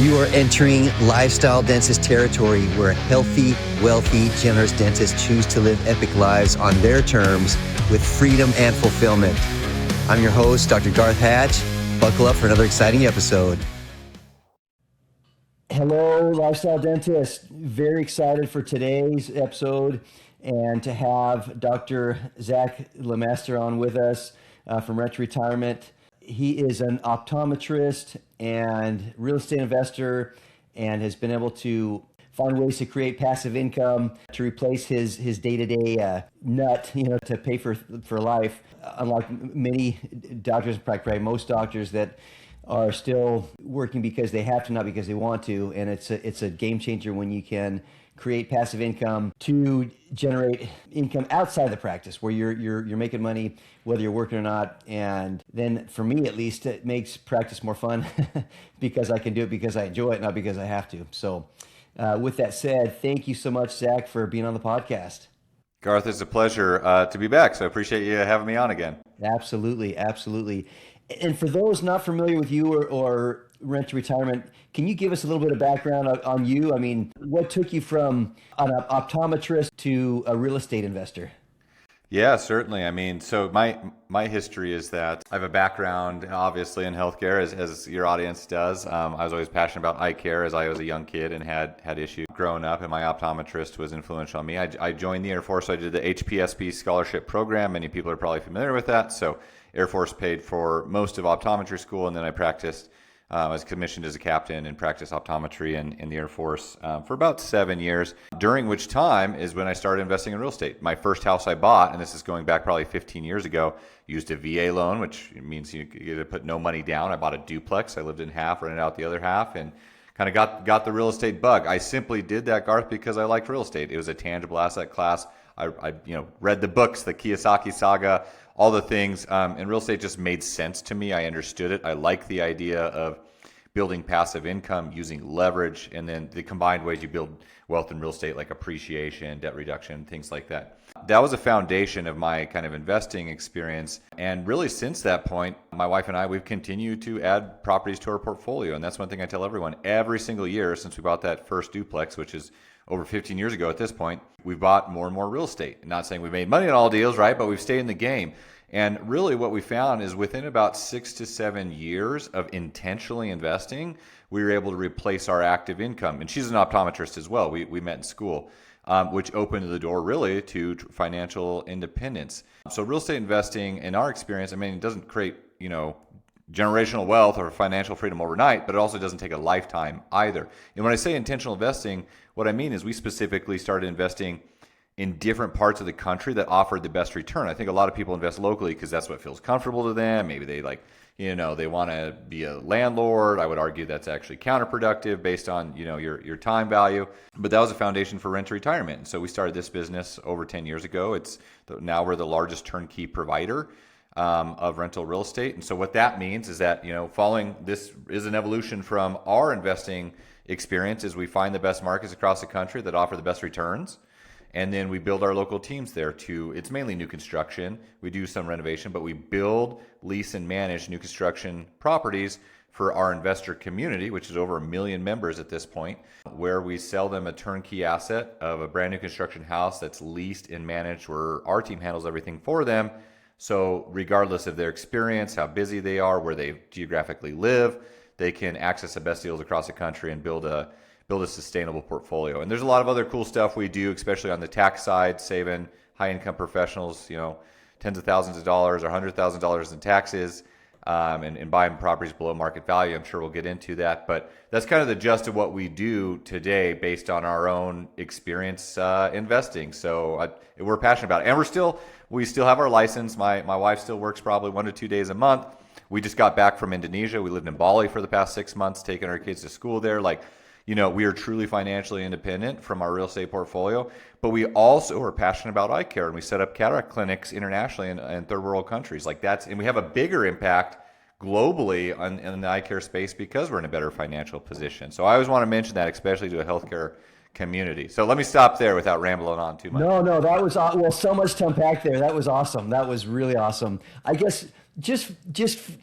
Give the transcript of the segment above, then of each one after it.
You are entering lifestyle dentist territory where healthy, wealthy, generous dentists choose to live epic lives on their terms with freedom and fulfillment. I'm your host, Dr. Garth Hatch. Buckle up for another exciting episode. Hello, lifestyle dentist. Very excited for today's episode and to have Dr. Zack Lamester on with us from Rent to Retirement. He is an optometrist and real estate investor and has been able to find ways to create passive income to replace his day-to-day nut, to pay for life. Unlike many doctors, practically most doctors that are still working because they have to, not because they want to. And it's a game changer when you can create passive income to generate income outside the practice where you're making money whether you're working or not. And then for me, at least, it makes practice more fun because I can do it because I enjoy it, not because I have to. So with that said, thank you so much, Zack, for being on the podcast. Garth, it's a pleasure to be back. So I appreciate you having me on again. Absolutely. Absolutely. And for those not familiar with you or Rent to Retirement, can you give us a little bit of background on you? I mean, what took you from an optometrist to a real estate investor? Yeah, certainly. I mean, so my history is that I have a background, obviously, in healthcare, as your audience does. I was always passionate about eye care as I was a young kid and had issues growing up, and my optometrist was influential on me. I joined the Air Force. I did the HPSP scholarship program. Many people are probably familiar with that. So Air Force paid for most of optometry school, and then I practiced. I was commissioned as a captain and practiced optometry in the Air Force for about 7 years, during which time is when I started investing in real estate. My first house I bought, and this is going back probably 15 years ago, used a VA loan, which means you get to put no money down. I bought a duplex. I lived in half, rented out the other half, and kind of got the real estate bug. I simply did that, Garth, because I liked real estate. It was a tangible asset class. I read the books, the Kiyosaki saga, all the things, and real estate just made sense to me. I understood it. I like the idea of building passive income using leverage, and then the combined ways you build wealth in real estate, like appreciation, debt reduction, things like that. That was a foundation of my kind of investing experience. And really since that point, my wife and I, we've continued to add properties to our portfolio. And that's one thing I tell everyone. Every single year since we bought that first duplex, which is over 15 years ago at this point, we've bought more and more real estate. Not saying we made money on all deals, right? But we've stayed in the game. And really what we found is within about 6 to 7 years of intentionally investing, we were able to replace our active income. And she's an optometrist as well. We met in school, which opened the door really to financial independence. So real estate investing, in our experience, I mean, it doesn't create, generational wealth or financial freedom overnight, but it also doesn't take a lifetime either. And when I say intentional investing, what I mean is we specifically started investing in different parts of the country that offered the best return. I think a lot of people invest locally because that's what feels comfortable to them. Maybe they they want to be a landlord. I would argue that's actually counterproductive based on, your time value. But that was a foundation for Rent to Retirement. And so we started this business over 10 years ago. Now we're the largest turnkey provider of rental real estate. And so what that means is that, following this is an evolution from our investing experience is we find the best markets across the country that offer the best returns. And then we build our local teams there it's mainly new construction. We do some renovation, but we build, lease, and manage new construction properties for our investor community, which is over 1 million members at this point, where we sell them a turnkey asset of a brand new construction house that's leased and managed where our team handles everything for them. So regardless of their experience, how busy they are, where they geographically live, they can access the best deals across the country and build a sustainable portfolio. And there's a lot of other cool stuff we do, especially on the tax side, saving high-income professionals, tens of thousands of dollars or $100,000 in taxes, and buying properties below market value. I'm sure we'll get into that, but that's kind of the gist of what we do today based on our own experience investing. So we're passionate about it, and we still have our license. My wife still works probably 1 to 2 days a month. We just got back from Indonesia. We lived in Bali for the past 6 months, taking our kids to school there. We are truly financially independent from our real estate portfolio, but we also are passionate about eye care, and we set up cataract clinics internationally in third world countries and we have a bigger impact globally in the eye care space because we're in a better financial position. So I always want to mention that, especially to a healthcare community. So let me stop there without rambling on too much. No, that was so much to unpack there. That was awesome. That was really awesome. I guess Just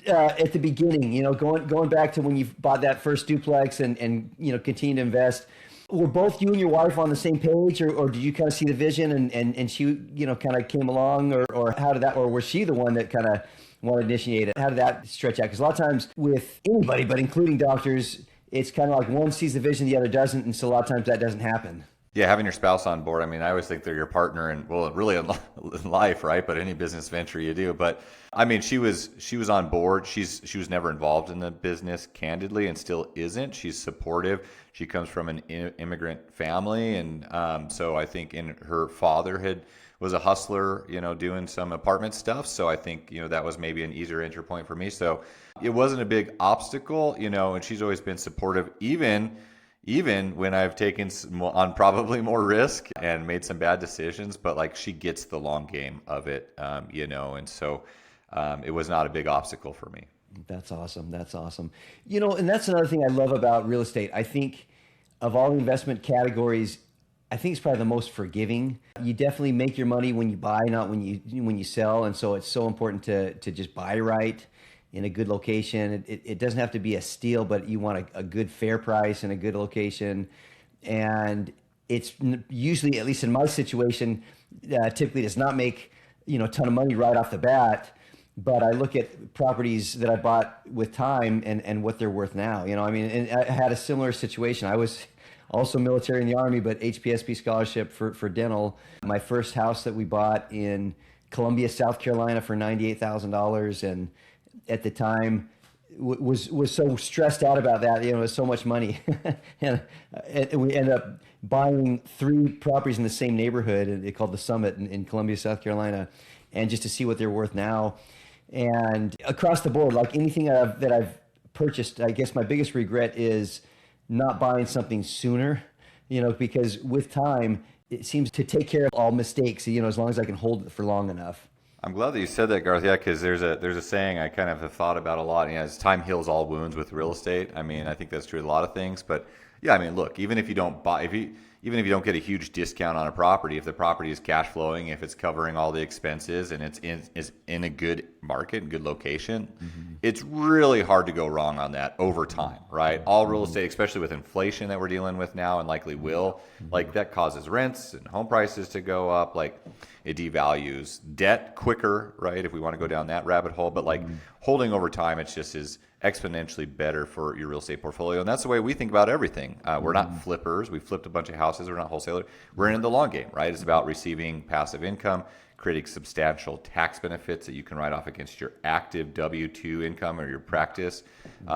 at the beginning, going back to when you bought that first duplex and continue to invest. Were both you and your wife on the same page, or did you kind of see the vision and she kind of came along, or how did that, or was she the one that kind of wanted to initiate it? How did that stretch out? Because a lot of times with anybody, but including doctors, it's kind of like one sees the vision, the other doesn't, and so a lot of times that doesn't happen. Yeah, having your spouse on board. I mean, I always think they're your partner, and well, really in life, right? But any business venture you do. But I mean, she was on board. She was never involved in the business, candidly, and still isn't. She's supportive. She comes from an immigrant family, and so I think her father was a hustler, doing some apartment stuff. So I think that was maybe an easier entry point for me. So it wasn't a big obstacle, and she's always been supportive, even when I've taken on probably more risk and made some bad decisions, but like she gets the long game of it, and so it was not a big obstacle for me. That's awesome. That's awesome. And that's another thing I love about real estate. I think of all the investment categories, I think it's probably the most forgiving. You definitely make your money when you buy, not when you sell, and so it's so important to just buy right in a good location. It doesn't have to be a steal, but you want a good fair price in a good location. And it's usually, at least in my situation, typically does not make a ton of money right off the bat. But I look at properties that I bought with time and what they're worth now. And I had a similar situation. I was also military in the Army, but HPSP scholarship for dental. My first house that we bought in Columbia, South Carolina for $98,000, and at the time was so stressed out about that. It was so much money. and we ended up buying 3 properties in the same neighborhood called the Summit in Columbia, South Carolina, and just to see what they're worth now. And across the board, like anything that I've purchased, I guess my biggest regret is not buying something sooner, because with time, it seems to take care of all mistakes, as long as I can hold it for long enough. I'm glad that you said that, Garth. Yeah, because there's a saying I kind of have thought about a lot. As time heals all wounds with real estate. I mean, I think that's true with a lot of things. But yeah, I mean, look, even if you don't get a huge discount on a property, if the property is cash flowing, if it's covering all the expenses, and is in a good market and good location, it's really hard to go wrong on that over time, right? All real estate, especially with inflation that we're dealing with now and likely will, like that causes rents and home prices to go up. Like it devalues debt quicker, right? If we want to go down that rabbit hole, but like holding over time, it's just is exponentially better for your real estate portfolio. And that's the way we think about everything. We're not flippers. We flipped a bunch of houses. We're not wholesalers. We're in the long game, right? It's about receiving passive income, creating substantial tax benefits that you can write off against your active W-2 income or your practice,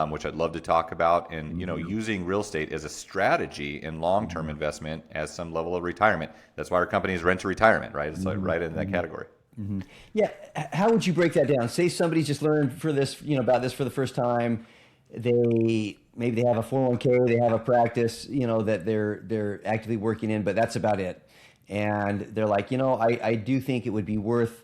which I'd love to talk about. And, using real estate as a strategy in long-term investment as some level of retirement. That's why our company is Rent to Retirement, right? It's like right in that category. Mm-hmm. Yeah. How would you break that down? Say somebody's just learned about this for the first time. Maybe they have a 401k, they have a practice, that they're actively working in, but that's about it. And they're like, I do think it would be worth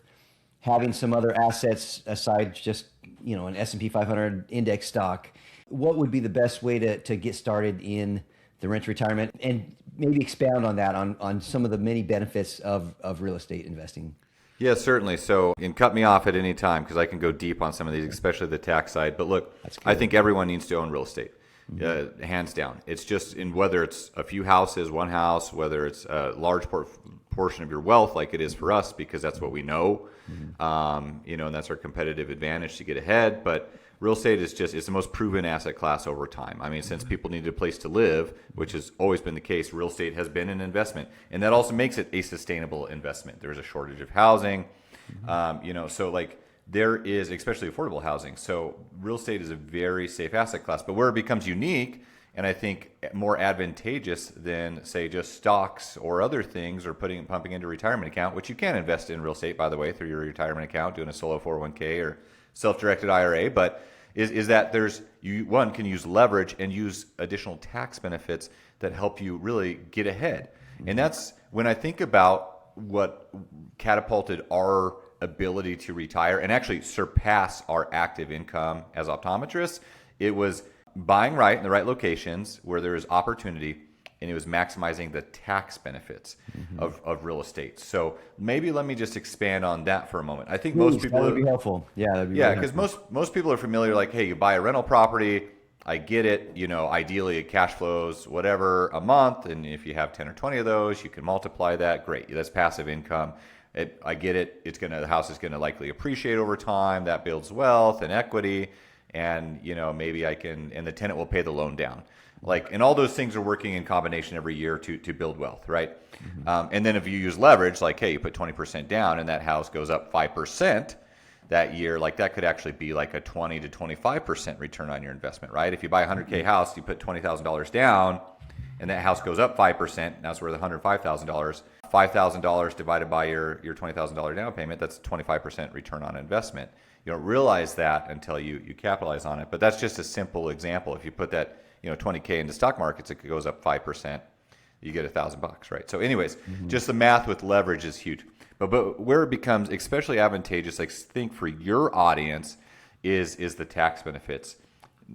having some other assets aside just, an S&P 500 index stock. What would be the best way to get started in the rent retirement, and maybe expound on that, on some of the many benefits of real estate investing? Yeah, certainly. So, and cut me off at any time because I can go deep on some of these, especially the tax side. But look, I think everyone needs to own real estate, hands down. It's just in whether it's a few houses, one house, whether it's a large portion of your wealth, like it is for us, because that's what we know, and that's our competitive advantage to get ahead. But real estate it's the most proven asset class over time. I mean, since people needed a place to live, which has always been the case, real estate has been an investment. And that also makes it a sustainable investment. There's a shortage of housing, so like there is, especially affordable housing. So real estate is a very safe asset class. But where it becomes unique, and I think more advantageous than, say, just stocks or other things, or pumping into a retirement account, which you can invest in real estate, by the way, through your retirement account, doing a solo 401k or self-directed IRA, but is that one can use leverage and use additional tax benefits that help you really get ahead. And that's when I think about what catapulted our ability to retire and actually surpass our active income as optometrists. It was buying right in the right locations where there is opportunity, and it was maximizing the tax benefits of real estate. So maybe let me just expand on that for a moment. I think most Please, people that would be helpful. Yeah, that'd be yeah, really because helpful. most people are familiar, like, hey, you buy a rental property, I get it, ideally it cash flows whatever a month, and if you have 10 or 20 of those, you can multiply that. Great, that's passive income. I get it. The house is gonna likely appreciate over time. That builds wealth and equity, and maybe and the tenant will pay the loan down. And all those things are working in combination every year to build wealth, right? And then if you use leverage, like, hey, you put 20% down and that house goes up 5% that year, like that could actually be like a 20 to 25% return on your investment, right? If you buy a 100K house, you put $20,000 down and that house goes up 5%, now it's worth $105,000. $5,000 divided by your $20,000 down payment, that's 25% return on investment. You don't realize that until you capitalize on it. But that's just a simple example. If you put that 20K into stock markets, it goes up 5%, you get $1,000, right? So anyways, just the math with leverage is huge. But where it becomes especially advantageous, I think for your audience, is the tax benefits.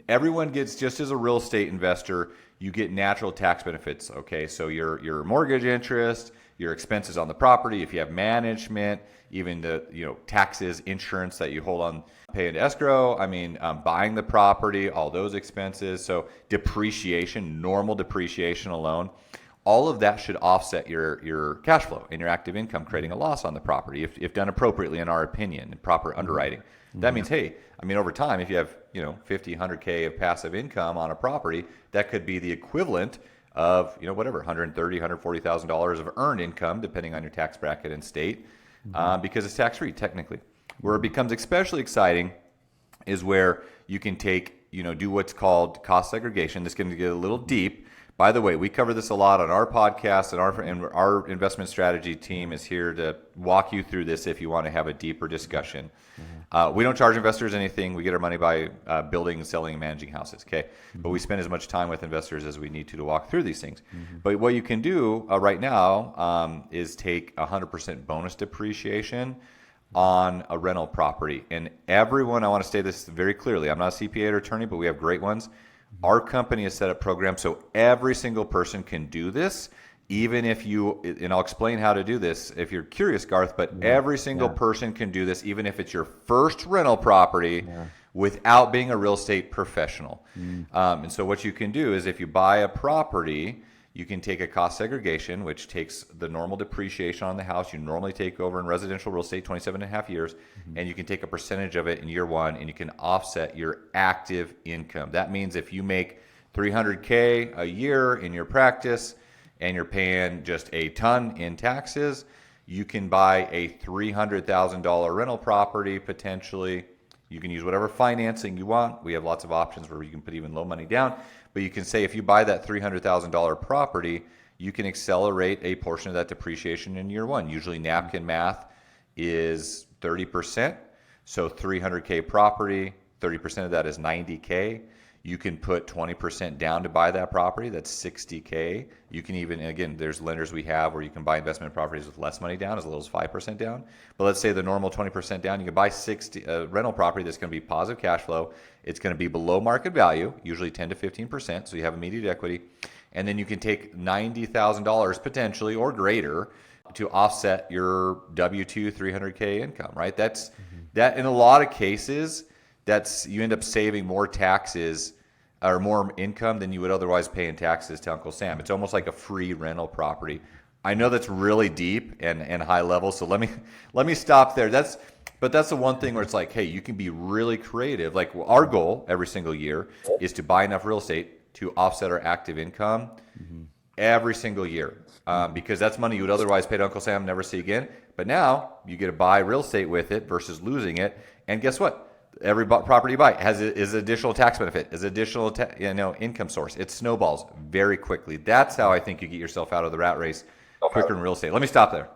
Everyone gets, just as a real estate investor, you get natural tax benefits. Okay, so your mortgage interest, your expenses on the property, if you have management, even the taxes, insurance that you hold on, pay into escrow. Buying the property, all those expenses. So depreciation, normal depreciation alone. All of that should offset your cash flow and your active income, creating a loss on the property if done appropriately, in our opinion, and proper underwriting. That means, hey, over time, if you have 50, 100K of passive income on a property, that could be the equivalent of whatever, $130,000, $140,000 of earned income, depending on your tax bracket and state, because it's tax free technically. Where it becomes especially exciting is where you can do what's called cost segregation. This is going to get a little deep. By the way, we cover this a lot on our podcast, and our investment strategy team is here to walk you through this if you want to have a deeper discussion. We don't charge investors anything. We get our money by building, selling, and managing houses, okay? But we spend as much time with investors as we need to walk through these things. But what you can do right now is take 100% bonus depreciation on a rental property. And everyone, I want to state this very clearly, I'm not a CPA or attorney, but we have great ones. Our company has set up programs so every single person can do this, even if and I'll explain how to do this if you're curious, Garth, but every single person can do this, even if it's your first rental property, without being a real estate professional. And so what you can do is, if you buy a property, you can take a cost segregation, which takes the normal depreciation on the house you normally take over in residential real estate, 27 and a half years, and you can take a percentage of it in year one, and you can offset your active income. That means if you make $300K a year in your practice and you're paying just a ton in taxes, you can buy a $300,000 rental property potentially. You can use whatever financing you want. We have lots of options where you can put even low money down. But you can say, if you buy that $300,000 property, you can accelerate a portion of that depreciation in year one. Usually napkin math is 30%. So 300K property, 30% of that is 90K. You can put 20% down to buy that property. That's 60K. You can even, again, there's lenders we have where you can buy investment properties with less money down, as little as 5% down. But let's say the normal 20% down, you can buy a rental property that's going to be positive cash flow. It's going to be below market value, usually 10 to 15%, so you have immediate equity. And then you can take $90,000 potentially or greater to offset your W-2 300K income, right? That in a lot of cases, you end up saving more taxes or more income than you would otherwise pay in taxes to Uncle Sam. It's almost like a free rental property. I know that's really deep and high level, so let me stop there. But that's the one thing where it's like, hey, you can be really creative. Like, our goal every single year is to buy enough real estate to offset our active income every single year, because that's money you would otherwise pay to Uncle Sam and never see again. But now you get to buy real estate with it versus losing it. And guess what? Every property you buy is additional tax benefit, is additional income source. It snowballs very quickly. That's how I think you get yourself out of the rat race quicker in real estate. Let me stop there.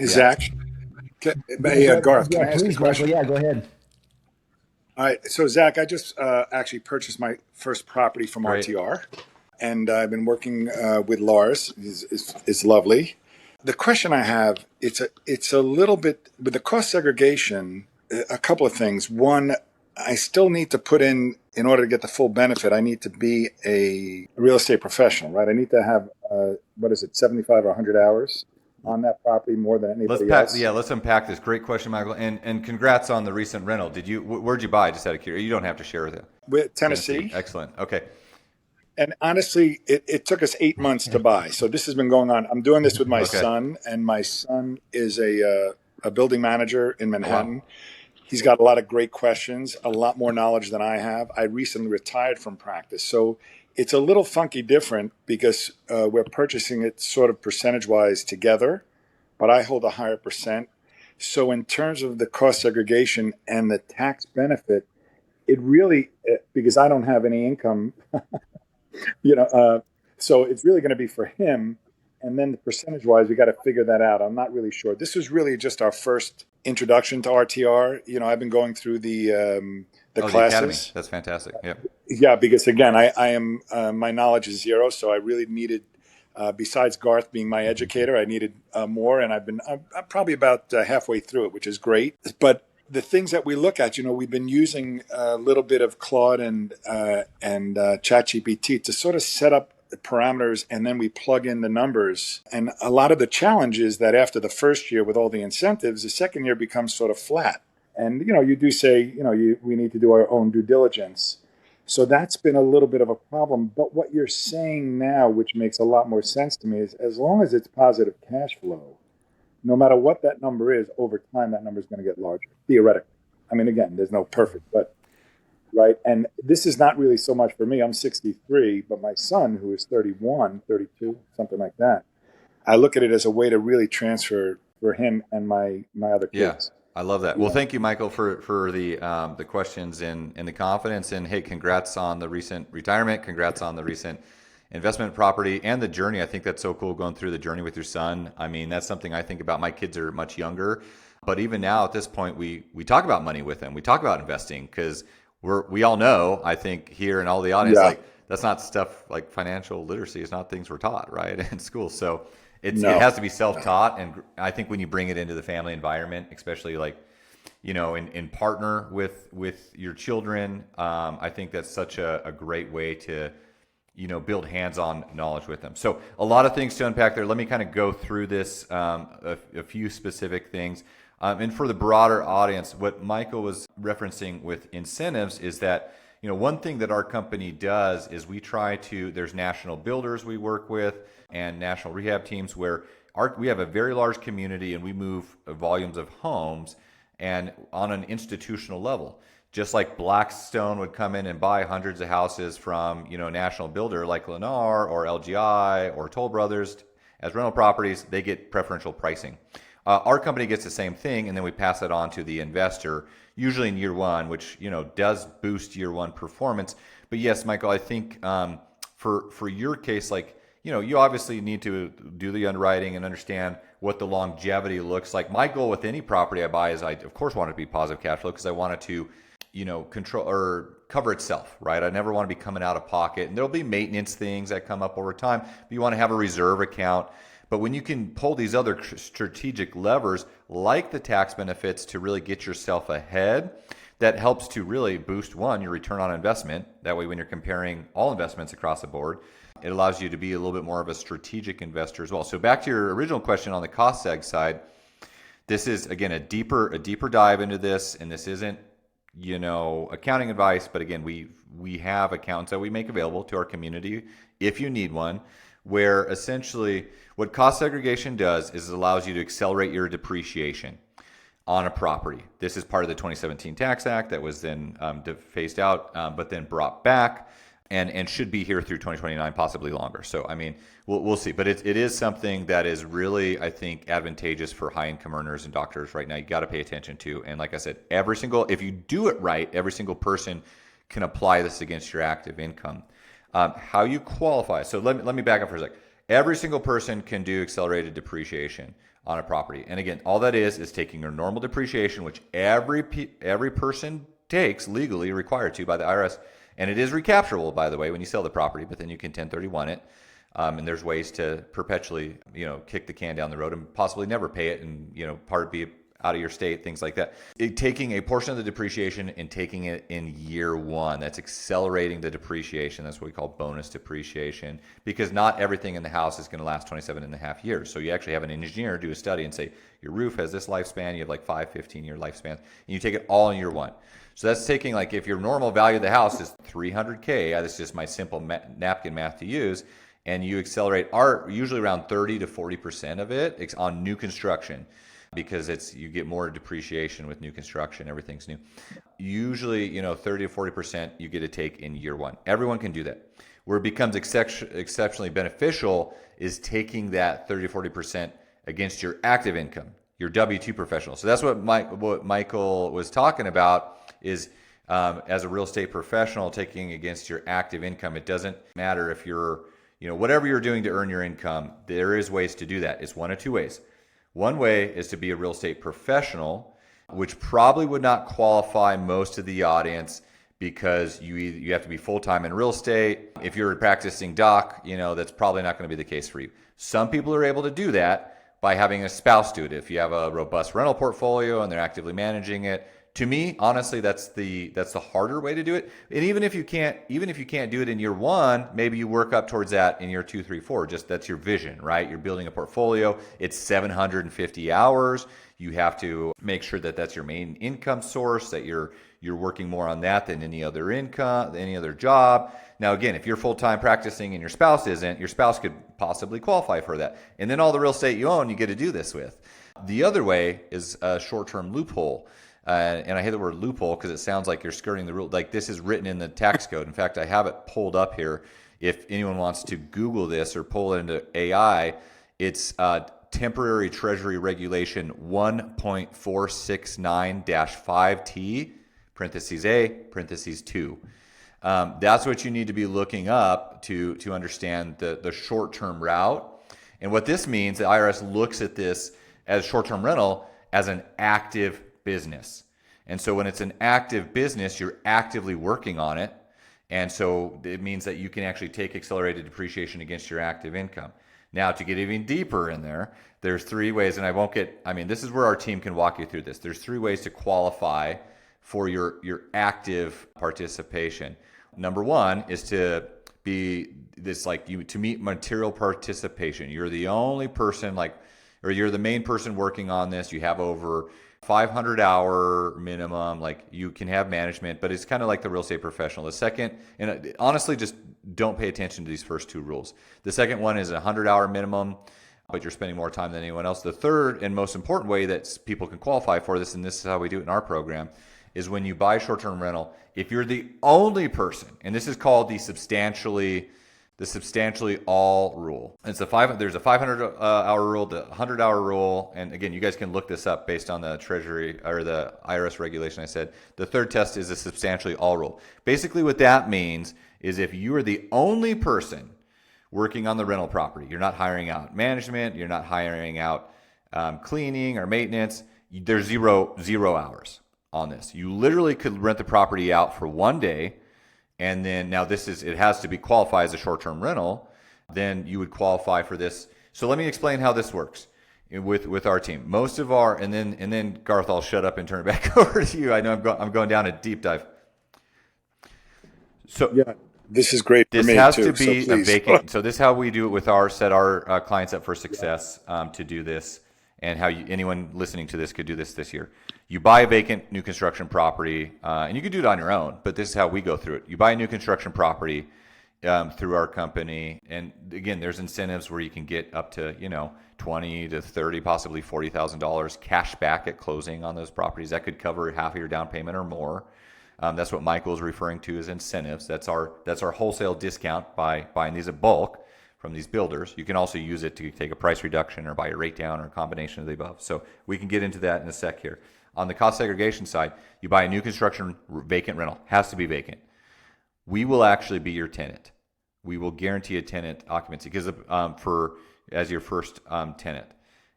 Zach, Garth, can I ask a Please, question? Michael. Yeah, go ahead. All right. So, Zach, I just actually purchased my first property from Great. RTR, and I've been working with Lars. Is lovely. The question I have, it's a little bit with the cost segregation. A couple of things. One, I still need to put in order to get the full benefit, I need to be a real estate professional, right? I need to have, 75 or 100 hours on that property more than anybody else. Let's unpack this. Great question, Michael. And congrats on the recent rental. Where'd you buy? Just out of curiosity. You don't have to share with it. With Tennessee. Tennessee. Excellent. Okay. And honestly, it took us 8 months to buy. So this has been going on. I'm doing this with my Okay. son, and my son is a building manager in Manhattan. Wow. He's got a lot of great questions, a lot more knowledge than I have. I recently retired from practice. So it's a little funky different because we're purchasing it sort of percentage-wise together, but I hold a higher percent. So in terms of the cost segregation and the tax benefit, it really, because I don't have any income, so it's really going to be for him. And then the percentage wise, we got to figure that out. I'm not really sure. This was really just our first introduction to RTR. I've been going through the classes. The academy. That's fantastic. Yep. Yeah, because again, I am my knowledge is zero, so I really needed. Besides Garth being my educator, I needed more, and I'm probably about halfway through it, which is great. But the things that we look at, we've been using a little bit of Claude and ChatGPT to sort of set up the parameters, and then we plug in the numbers. And a lot of the challenge is that after the first year with all the incentives, the second year becomes sort of flat. And, you do say, we need to do our own due diligence. So that's been a little bit of a problem. But what you're saying now, which makes a lot more sense to me, is as long as it's positive cash flow, no matter what that number is, over time, that number is going to get larger, theoretically. I mean, again, there's no perfect, but right. And this is not really so much for me. I'm 63, but my son, who is 31, 32, something like that, I look at it as a way to really transfer for him and my other kids. I love that. Well, thank you, Michael, for the questions and the confidence. And hey, congrats on the recent retirement. Congrats on the recent investment property and the journey. I think that's so cool going through the journey with your son. I mean, that's something I think about. My kids are much younger, but even now at this point, we talk about money with them. We talk about investing because we all know, I think here and all the audience, like that's not stuff like financial literacy is not things we're taught, right, in school. So it has to be self-taught. And I think when you bring it into the family environment, especially like, in partner with your children, I think that's such a great way to, build hands-on knowledge with them. So a lot of things to unpack there. Let me kind of go through this, a few specific things. And for the broader audience, what Michael was referencing with incentives is that, one thing that our company does is we try to, there's national builders we work with and national rehab teams where we have a very large community and we move volumes of homes and on an institutional level. Just like Blackstone would come in and buy hundreds of houses from, a national builder like Lennar or LGI or Toll Brothers as rental properties, they get preferential pricing. Our company gets the same thing, and then we pass it on to the investor, usually in year one, which does boost year one performance. But yes, Michael, I think for your case, like you obviously need to do the underwriting and understand what the longevity looks like. My goal with any property I buy is I of course want it to be positive cash flow because I want it to control or cover itself, right? I never want to be coming out of pocket, and there'll be maintenance things that come up over time. But you want to have a reserve account. But when you can pull these other strategic levers like the tax benefits to really get yourself ahead, that helps to really boost your return on investment. That way, when you're comparing all investments across the board, it allows you to be a little bit more of a strategic investor as well. So back to your original question on the cost seg side, this is again a deeper dive into this, and this isn't accounting advice, but again, we have accounts that we make available to our community if you need one, where essentially what cost segregation does is it allows you to accelerate your depreciation on a property. This is part of the 2017 Tax Act that was then phased out, but then brought back and should be here through 2029, possibly longer. So, I mean, we'll see. But it is something that is really, I think, advantageous for high-income earners and doctors right now. You got to pay attention to. And like I said, if you do it right, every single person can apply this against your active income. How you qualify. So let me back up for a sec. Every single person can do accelerated depreciation on a property. And again, all that is taking your normal depreciation, which every person takes legally required to by the IRS. And it is recapturable, by the way, when you sell the property, but then you can 1031 it. And there's ways to perpetually, kick the can down the road and possibly never pay it and, part be out of your state, things like that. Taking a portion of the depreciation and taking it in year one, that's accelerating the depreciation. That's what we call bonus depreciation, because not everything in the house is going to last 27 and a half years. So you actually have an engineer do a study and say, your roof has this lifespan, you have like 15-year lifespan, and you take it all in year one. So that's taking, like, if your normal value of the house is $300K, that's just my simple napkin math to use, and you accelerate usually around 30 to 40% of it on new construction, because you get more depreciation with new construction, everything's new. Usually, 30 to 40% you get to take in year one. Everyone can do that. Where it becomes exceptionally beneficial is taking that 30 to 40% against your active income, your W-2 professional. So that's what Michael was talking about, is as a real estate professional, taking against your active income. It doesn't matter if you're, whatever you're doing to earn your income, there is ways to do that. It's one of two ways. One way is to be a real estate professional, which probably would not qualify most of the audience, because you have to be full-time in real estate. If you're a practicing doc, that's probably not going to be the case for you. Some people are able to do that by having a spouse do it. If you have a robust rental portfolio and they're actively managing it. To me, honestly, that's the harder way to do it. And even if you can't do it in year one, maybe you work up towards that in year 2, 3, 4. Just that's your vision, right? You're building a portfolio. It's 750 hours. You have to make sure that that's your main income source, that you're working more on that than any other income, any other job. Now, again, if you're full-time practicing and your spouse isn't, your spouse could possibly qualify for that. And then all the real estate you own, you get to do this with. The other way is a short-term loophole. And I hate the word loophole because it sounds like you're skirting the rule. Like, this is written in the tax code. In fact, I have it pulled up here. If anyone wants to Google this or pull it into AI, it's Temporary Treasury Regulation 1.469-5T, parentheses A, parentheses 2. That's what you need to be looking up to understand the short-term route. And what this means, the IRS looks at this as short-term rental as an active business. And so when it's an active business, you're actively working on it. And so it means that you can actually take accelerated depreciation against your active income. Now, to get even deeper in there, there's 3 ways, and this is where our team can walk you through this. There's 3 ways to qualify for your active participation. Number 1 is to be to meet material participation. You're the only person or you're the main person working on this. You have over 500-hour minimum, you can have management, but it's kind of like the real estate professional. The second, and honestly, just don't pay attention to these first 2 rules. The second one is a 100-hour minimum, but you're spending more time than anyone else. The third and most important way that people can qualify for this, and this is how we do it in our program, is when you buy short-term rental, if you're the only person, and this is called the substantially all rule. There's a 500-hour rule, the 100-hour rule, and again, you guys can look this up based on the Treasury or the IRS regulation I said. The third test is a substantially all rule. Basically what that means is if you are the only person working on the rental property, you're not hiring out management, you're not hiring out cleaning or maintenance, there's zero hours on this. You literally could rent the property out for 1 day. And then now it has to be qualified as a short-term rental. Then you would qualify for this. So let me explain how this works with our team. Most of our, and then Garth, I'll shut up and turn it back over to you. I know I'm going down a deep dive. So yeah, this is great for me too. This has to be a vacant. So this is how we do it set our clients up for success to do this, and how anyone listening to this could do this year. You buy a vacant new construction property, and you can do it on your own, but this is how we go through it. You buy a new construction property through our company, and again, there's incentives where you can get up to $20 to $30, possibly $40,000 cash back at closing on those properties. That could cover half of your down payment or more. That's what Michael is referring to as incentives. That's our wholesale discount by buying these at bulk from these builders. You can also use it to take a price reduction or buy a rate down or a combination of the above. So we can get into that in a sec here. On the cost segregation side, you buy a new construction vacant rental. Has to be vacant. We will actually be your tenant. We will guarantee a tenant occupancy because as your first tenant.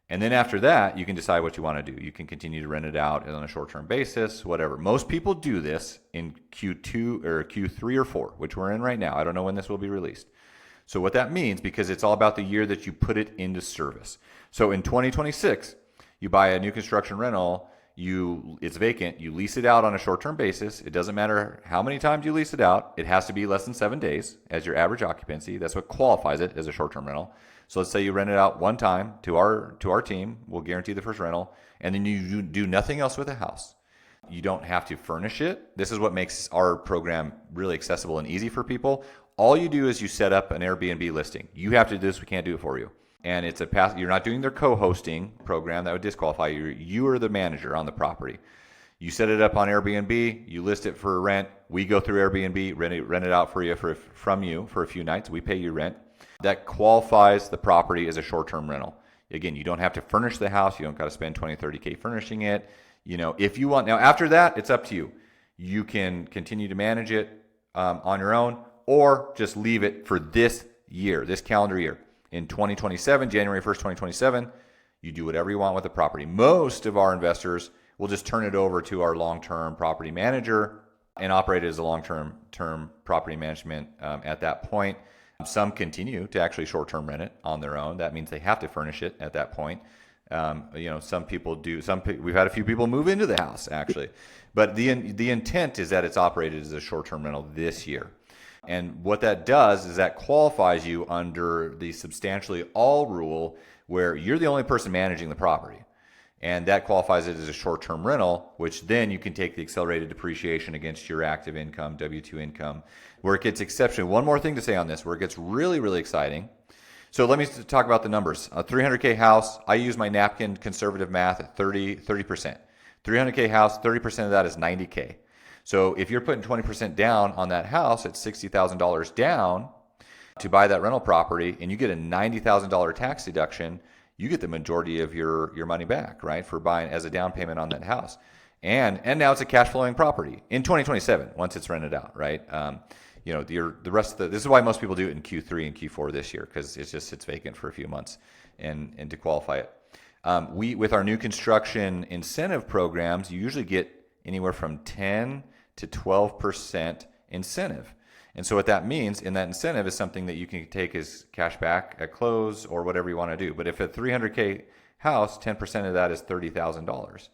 And then after that, you can decide what you want to do. You can continue to rent it out on a short-term basis, whatever. Most people do this in Q2 or Q3 or 4, which we're in right now. I don't know when this will be released. So what that means, because it's all about the year that you put it into service. So in 2026, You buy a new construction rental, it's vacant, you lease it out on a short-term basis. It doesn't matter how many times you lease it out. It has to be less than 7 days as your average occupancy. That's what qualifies it as a short-term rental. So let's say you rent it out one time to our team. We'll guarantee the first rental, and then you do nothing else with the house. You don't have to furnish it. This is what makes our program really accessible and easy for people. All you do is you set up an Airbnb listing. You have to do this. We can't do it for you. And it's you're not doing their co-hosting program. That would disqualify you. You are the manager on the property. You set it up on Airbnb. You list it for rent. We go through Airbnb, rent it out for you from you for a few nights. We pay you rent. That qualifies the property as a short-term rental. Again, you don't have to furnish the house. You don't got to spend 20, 30K furnishing it. If you want. Now, after that, it's up to you. You can continue to manage it on your own, or just leave it for this year, this calendar year. In 2027, January 1st, 2027, you do whatever you want with the property. Most of our investors will just turn it over to our long-term property manager and operate it as a long-term property management at that point. Some continue to actually short-term rent it on their own. That means they have to furnish it at that point. Some people do. We've had a few people move into the house actually, but the intent is that it's operated as a short-term rental this year. And what that does is that qualifies you under the substantially all rule, where you're the only person managing the property. And that qualifies it as a short-term rental, which then you can take the accelerated depreciation against your active income, W-2 income, where it gets exceptional. One more thing to say on this, where it gets really, really exciting. So let me talk about the numbers. A 300K house, I use my napkin conservative math at 30%. 300K house, 30% of that is 90K. So if you're putting 20% down on that house at $60,000 down to buy that rental property, and you get a $90,000 tax deduction, you get the majority of your money back, right, for buying as a down payment on that house. And now it's a cash flowing property in 2027 once it's rented out, right? The rest of this is why most people do it in Q3 and Q4 this year, because it sits vacant for a few months, and to qualify it. With our new construction incentive programs, you usually get anywhere from 10 to 12% incentive. And so what that means in that incentive is something that you can take as cash back at close or whatever you want to do. But if a 300K house, 10% of that is $30,000.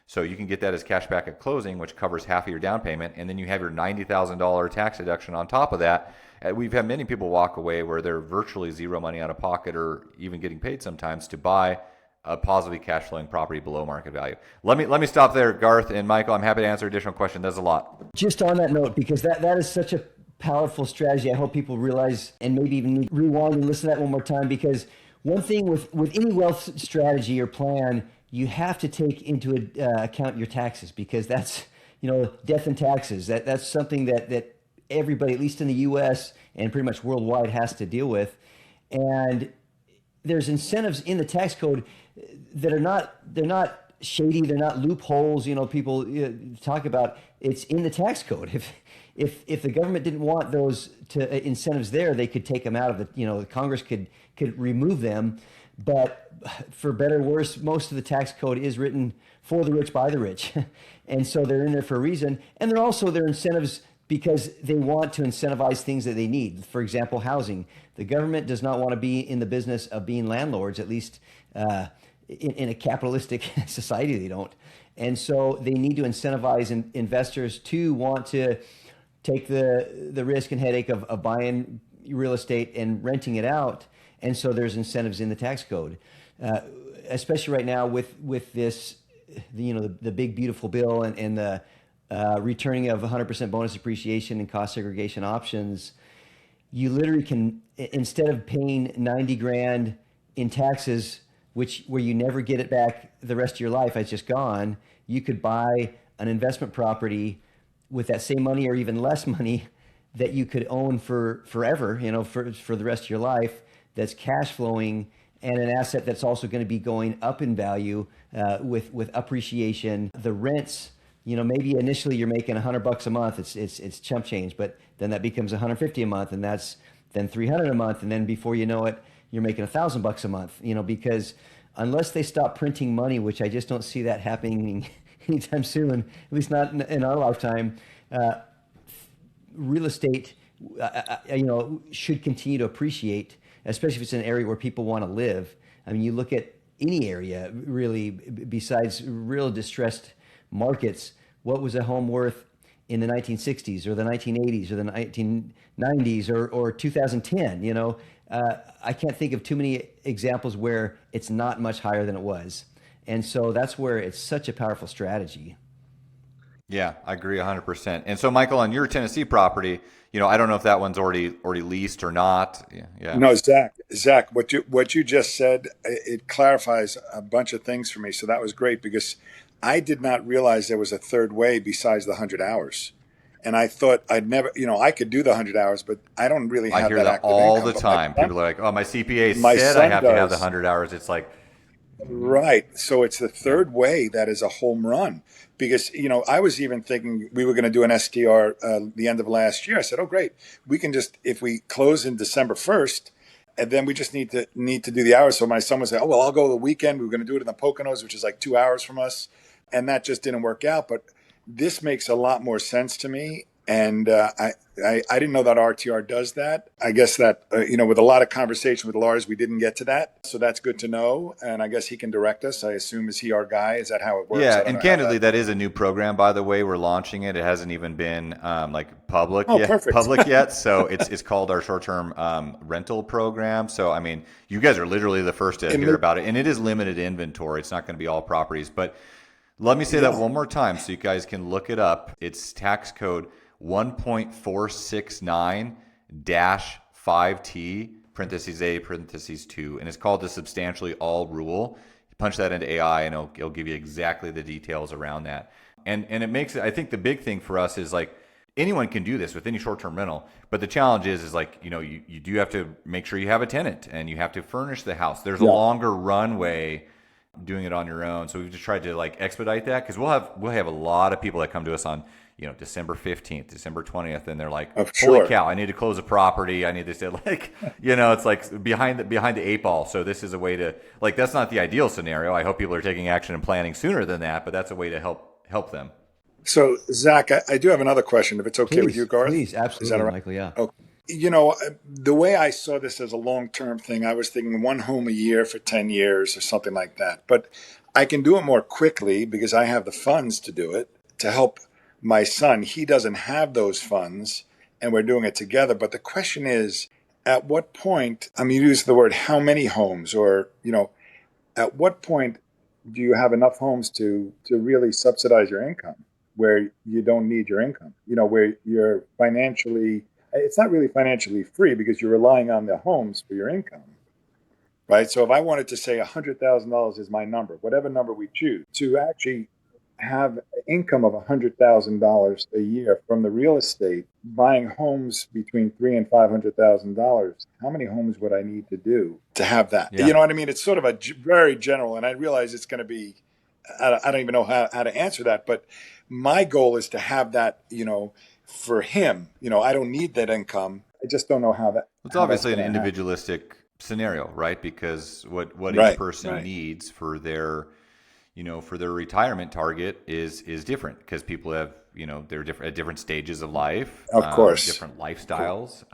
So you can get that as cash back at closing, which covers half of your down payment. And then you have your $90,000 tax deduction on top of that. We've had many people walk away where they're virtually zero money out of pocket, or even getting paid sometimes to buy a positively cash flowing property below market value. Let me stop there, Garth and Michael. I'm happy to answer additional questions. That's a lot. Just on that note, because that is such a powerful strategy. I hope people realize, and maybe even rewind and listen to that one more time, because one thing with any wealth strategy or plan, you have to take into account your taxes, because that's, death and taxes. That's something that everybody, at least in the U.S. and pretty much worldwide, has to deal with. And there's incentives in the tax code that they're not shady, they're not loopholes. People talk about, it's in the tax code. If the government didn't want those incentives there, they could take them out of the Congress could remove them. But for better or worse, most of the tax code is written for the rich by the rich, and so they're in there for a reason. And they're incentives because they want to incentivize things that they need. For example, housing. The government does not want to be in the business of being landlords, at least in a capitalistic society they don't. And so they need to incentivize investors to want to take the risk and headache of buying real estate and renting it out. And so there's incentives in the tax code, especially right now with this, the big beautiful bill and the returning of 100% bonus depreciation and cost segregation options. You literally can, instead of paying 90 grand in taxes, where you never get it back the rest of your life, it's just gone, you could buy an investment property with that same money or even less money that you could own for forever, for the rest of your life, that's cash flowing, and an asset that's also going to be going up in value with appreciation. The rents, maybe initially you're making $100 a month. It's chump change, but then that becomes $150 a month, and that's then $300 a month, and then before you know it, you're making $1,000 a month. Because unless they stop printing money, which I just don't see that happening anytime soon, at least not in our lifetime, real estate, should continue to appreciate, especially if it's an area where people want to live. I mean, you look at any area really, besides real distressed markets. What was a home worth in the 1960s or the 1980s or the 1990s or 2010? I can't think of too many examples where it's not much higher than it was. And so that's where it's such a powerful strategy. Yeah, I agree 100%. And so, Michael, on your Tennessee property, I don't know if that one's already leased or not. Yeah. Yeah. No, Zach, what you just said, it clarifies a bunch of things for me. So that was great because I did not realize there was a third way besides the 100 hours. And I thought I'd never, I could do the 100 hours, but I don't really I have hear that that active all income. the time. People are like, "Oh, my CPA My said I son have to have the does. 100 hours." It's like, Right. So it's the third way that is a home run because, I was even thinking we were going to do an STR the end of last year. I said, oh, great. We can just, if we close in December 1st, and then we just need to do the hours. So my son was like, oh, well, I'll go the weekend. We were going to do it in the Poconos, which is like 2 hours from us. And that just didn't work out. But this makes a lot more sense to me. And I didn't know that RTR does that. I guess that, with a lot of conversation with Lars, we didn't get to that. So that's good to know. And I guess he can direct us. I assume, is he our guy? Is that how it works? yeah. And candidly, that is a new program, by the way. We're launching it. It hasn't even been public Oh, yet. perfect. Public yet. So it's called our short-term rental program. So I mean, you guys are literally the first to hear about it, and it is limited inventory. It's not going to be all properties, but let me say that one more time so you guys can look it up. It's tax code 1.469-5T, parentheses A, parentheses 2, and it's called the substantially all rule. You punch that into AI and it'll give you exactly the details around that. And it makes it, I think the big thing for us is like anyone can do this with any short-term rental, but the challenge is like, you do have to make sure you have a tenant and you have to furnish the house. There's a longer runway doing it on your own. So we've just tried to expedite that because we'll have a lot of people that come to us on December 15th, December 20th, and they're like, holy cow, I need to close a property. I need to say it's like behind the eight ball. So this is a way to that's not the ideal scenario. I hope people are taking action and planning sooner than that, but that's a way to help them. So Zach, I do have another question if it's okay with you, Garth. Please, absolutely, Is that all right? Michael, yeah. Okay. The way I saw this as a long-term thing, I was thinking one home a year for 10 years or something like that. But I can do it more quickly because I have the funds to do it to help my son. He doesn't have those funds and we're doing it together. But the question is, at what point, you use the word how many homes or, at what point do you have enough homes to really subsidize your income where you don't need your income, where you're financially, it's not really financially free because you're relying on the homes for your income, right? So if I wanted to say $100,000 is my number, whatever number we choose, to actually have income of $100,000 a year from the real estate, buying homes between $300,000 and $500,000, how many homes would I need to do to have that? Yeah. You know what I mean? It's sort of a very general, and I realize it's going to be, I don't even know how to answer that, but my goal is to have that, for him. I don't need that income. I just don't know how that. It's obviously an individualistic scenario, right? Because what each person needs for their retirement target is different because people have, they're different at different stages of life, of course, different lifestyles,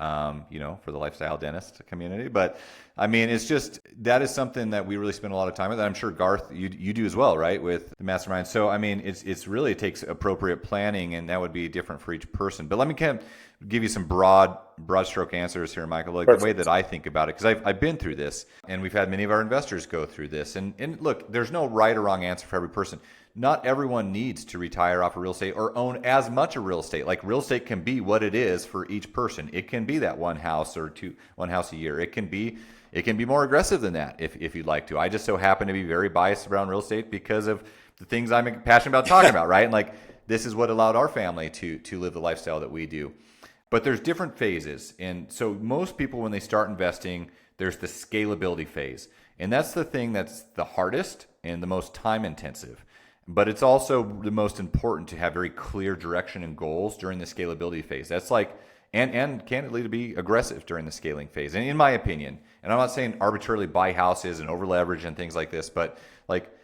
for the lifestyle dentist community. But I mean, it's just, that is something that we really spend a lot of time with. I'm sure Garth, you do as well, right? With the mastermind. So, I mean, it takes appropriate planning, and that would be different for each person. But let me kind of give you some broad stroke answers here, Michael, the way that I think about it, because I've been through this, and we've had many of our investors go through this. And look, there's no right or wrong answer for every person. Not everyone needs to retire off of real estate or own as much of real estate. Like, real estate can be what it is for each person. It can be that one house or one house a year. It can be more aggressive than that if you'd like to. I just so happen to be very biased around real estate because of the things I'm passionate about talking about, right? And this is what allowed our family to live the lifestyle that we do. But there's different phases. And so most people, when they start investing, there's the scalability phase. And that's the thing that's the hardest and the most time intensive. But it's also the most important to have very clear direction and goals during the scalability phase. That's and candidly, to be aggressive during the scaling phase. And in my opinion, and I'm not saying arbitrarily buy houses and over leverage and things like this, but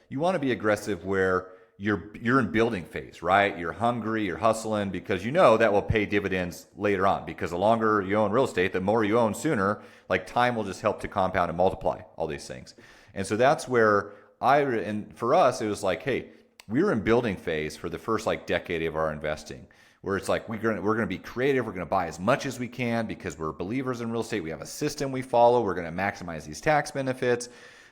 you want to be aggressive where you're in building phase, right? You're hungry, you're hustling, because that will pay dividends later on. Because the longer you own real estate, the more you own sooner, time will just help to compound and multiply all these things. And so that's where and for us, it was like, hey, we were in building phase for the first like decade of our investing, where it's like we're going to be creative. We're going to buy as much as we can because we're believers in real estate. We have a system we follow. We're going to maximize these tax benefits.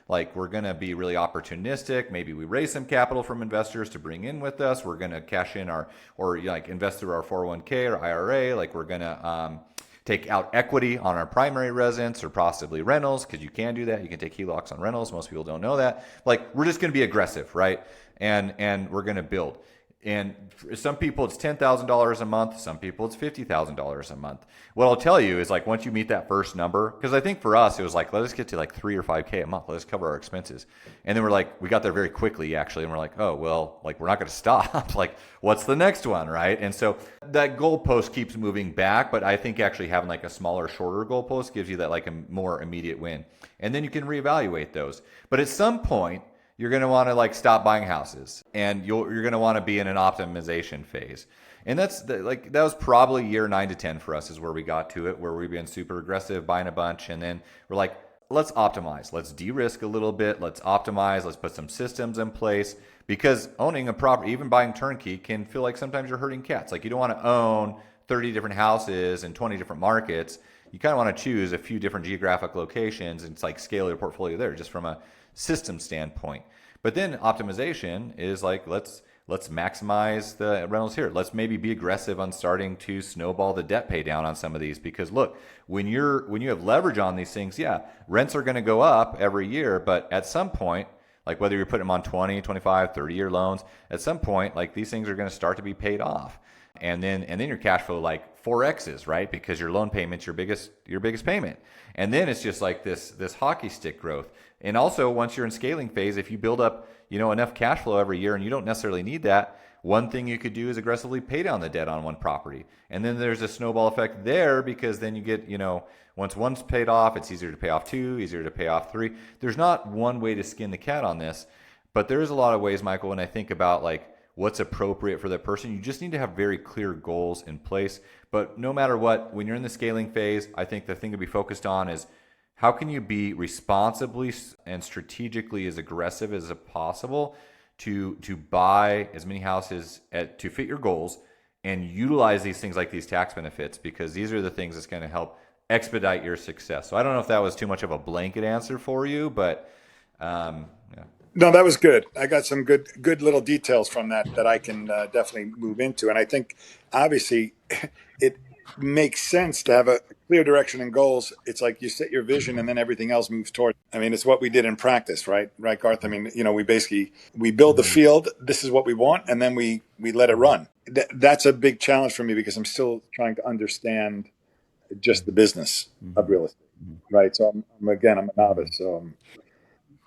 Like, we're going to be really opportunistic. Maybe we raise some capital from investors to bring in with us. We're going to cash in or like invest through our 401k or IRA. Like, we're going to take out equity on our primary residence or possibly rentals, because you can do that. You can take HELOCs on rentals. Most people don't know that. Like, we're just going to be aggressive, right? And we're going to build. And for some people, it's $10,000 a month. Some people, it's $50,000 a month. What I'll tell you is, like, once you meet that first number, because I think for us, it was like, let us get to like 3 or 5K a month. Let's cover our expenses. And then we got there very quickly, actually. And we're like, oh, well, like, we're not going to stop. Like, what's the next one, right? And so that goalpost keeps moving back. But I think actually having like a smaller, shorter goalpost gives you that like a more immediate win. And then you can reevaluate those. But at some point, you're going to want to like stop buying houses, and you're going to want to be in an optimization phase. And that was probably year 9 to 10 for us, is where we got to it, where we've been super aggressive, buying a bunch. And then we're like, let's optimize. Let's de-risk a little bit. Let's optimize. Let's put some systems in place, because owning a property, even buying turnkey, can feel like sometimes you're herding cats. Like, you don't want to own 30 different houses in 20 different markets. You kind of want to choose a few different geographic locations and it's like scale your portfolio there, just from a system standpoint. But then optimization is like, let's maximize the rentals here. Let's maybe be aggressive on starting to snowball the debt pay down on some of these, because look, when you have leverage on these things, yeah, rents are going to go up every year, but at some point, like whether you're putting them on 20, 25, 30-year loans, at some point, like, these things are going to start to be paid off. And then your cash flow like 4X's, right? Because your loan payment's your biggest payment. And then it's just like this hockey stick growth. And also, once you're in scaling phase, if you build up, enough cash flow every year and you don't necessarily need that, one thing you could do is aggressively pay down the debt on one property. And then there's a snowball effect there, because then you get, once one's paid off, it's easier to pay off 2, easier to pay off 3. There's not one way to skin the cat on this, but there is a lot of ways, Michael, when I think about like what's appropriate for that person. You just need to have very clear goals in place. But no matter what, when you're in the scaling phase, I think the thing to be focused on is, how can you be responsibly and strategically as aggressive as possible to buy as many houses to fit your goals, and utilize these things like these tax benefits, because these are the things that's going to help expedite your success. So I don't know if that was too much of a blanket answer for you, but yeah. No, that was good. I got some good little details from that I can definitely move into. And I think, obviously, it makes sense to have a clear direction and goals. It's like you set your vision and then everything else moves toward. I mean, it's what we did in practice, right? Right, Garth? I mean, we build the field. This is what we want, and then we let it run. That's a big challenge for me, because I'm still trying to understand just the business of real estate, right? So I'm a novice. So.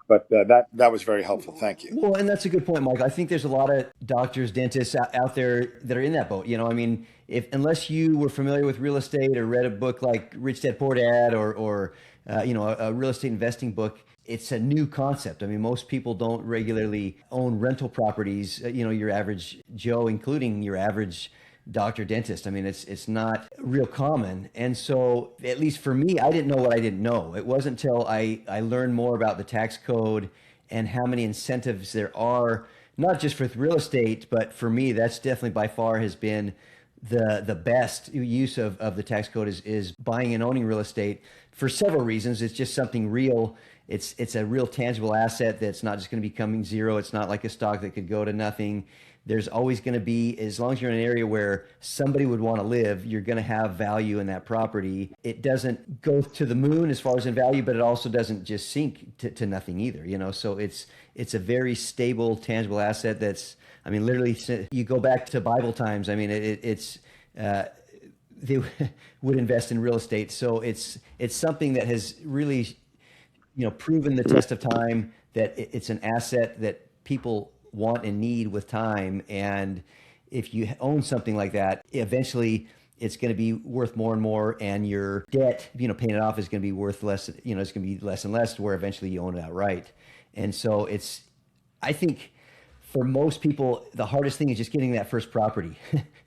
But that was very helpful. Thank you. Well, and that's a good point, Mike. I think there's a lot of doctors, dentists out there that are in that boat. I mean, unless you were familiar with real estate or read a book like Rich Dad Poor Dad or a real estate investing book, it's a new concept. I mean, most people don't regularly own rental properties. Your average Joe, including your average doctor, dentist. I mean, it's not real common. And so, at least for me, I didn't know what I didn't know. It wasn't until I learned more about the tax code and how many incentives there are, not just for real estate, but for me, that's definitely by far has been the best use of the tax code is buying and owning real estate, for several reasons. It's just something real. It's a real tangible asset that's not just going to be coming zero. It's not like a stock that could go to nothing. There's always going to be, as long as you're in an area where somebody would want to live, you're going to have value in that property. It doesn't go to the moon as far as in value, but it also doesn't just sink to nothing either. So it's a very stable, tangible asset that's, I mean, literally, you go back to Bible times. I mean, they would invest in real estate. So it's something that has really, proven the test of time, that it's an asset that people want and need with time. And if you own something like that, eventually it's going to be worth more and more, and your debt, paying it off is going to be worth less, it's going to be less and less, to where eventually you own it outright. And so I think for most people, the hardest thing is just getting that first property.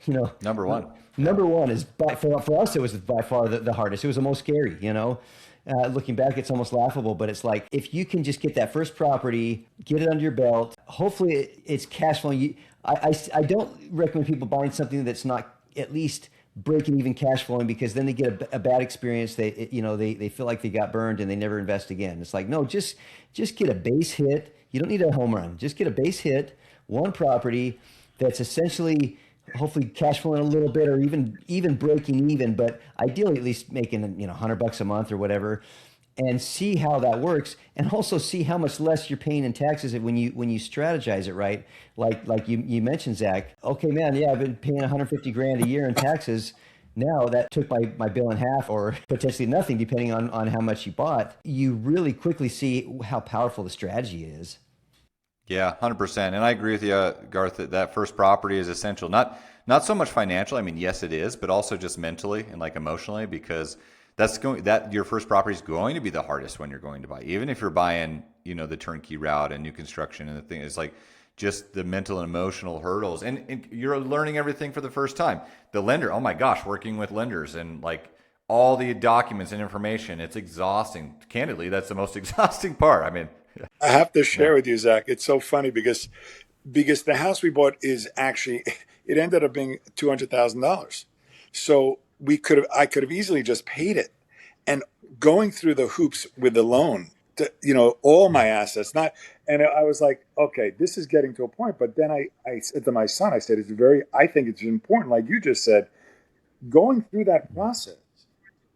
Number one is for us, it was by far the hardest. It was the most scary, looking back, it's almost laughable, but it's like if you can just get that first property, get it under your belt, hopefully it's cash flowing. I don't recommend people buying something that's not at least breaking even cash flowing, because then they get a bad experience. They feel like they got burned and they never invest again. It's like, no, just get a base hit. You don't need a home run. Just get a base hit, one property that's essentially hopefully cash flowing a little bit, or even breaking even, but ideally at least making $100 a month or whatever, and see how that works, and also see how much less you're paying in taxes when you strategize it right. Like you mentioned, Zach. Okay, man, yeah, I've been paying 150 grand a year in taxes. Now that took my bill in half, or potentially nothing, depending on how much you bought. You really quickly see how powerful the strategy is. Yeah, 100%. And I agree with you, Garth, that first property is essential. Not so much financial. I mean, yes, it is, but also just mentally and like emotionally, because that your first property is going to be the hardest one you're going to buy. Even if you're buying, the turnkey route and new construction, and the thing is like just the mental and emotional hurdles, and you're learning everything for the first time. The lender, oh my gosh, working with lenders and like all the documents and information, it's exhausting. Candidly, that's the most exhausting part. I mean, I have to share with you, Zach. It's so funny because the house we bought is actually, it ended up being $200,000. So I could have easily just paid it, and going through the hoops with the loan, all my assets, and I was like, okay, this is getting to a point. But then I said to my son, I said, I think it's important, like you just said, going through that process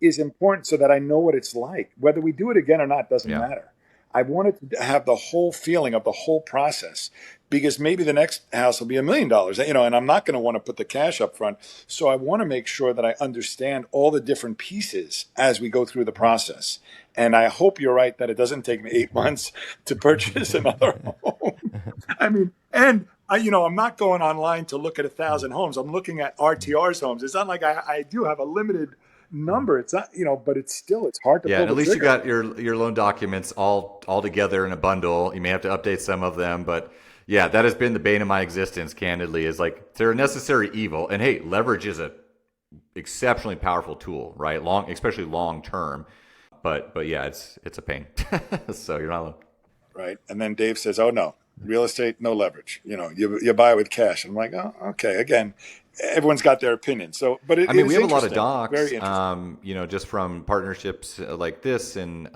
is important so that I know what it's like. Whether we do it again or not doesn't matter. I wanted to have the whole feeling of the whole process, because maybe the next house will be $1 million, and I'm not going to want to put the cash up front. So I want to make sure that I understand all the different pieces as we go through the process. And I hope you're right that it doesn't take me 8 months to purchase another home. I mean, and I'm not going online to look at 1,000 homes. I'm looking at RTR's homes. It's not like I do have a limited number. It's not, but it's hard to pull and at the least trigger. you got your loan documents all together in a bundle. You may have to update some of them, but yeah, that has been the bane of my existence, candidly, is like they're a necessary evil. And hey, leverage is a exceptionally powerful tool, right? Especially long term. But yeah, it's a pain. So you're not alone. Right. And then Dave says, "Oh no, real estate, no leverage. You buy it with cash." And I'm like, "Oh, okay." Again, everyone's got their opinion. So, but we have a lot of docs, very interesting. just from partnerships like this, and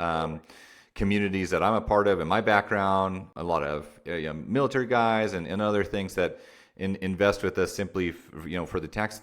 communities that I'm a part of in my background, a lot of military guys and other things that invest with us simply for the tax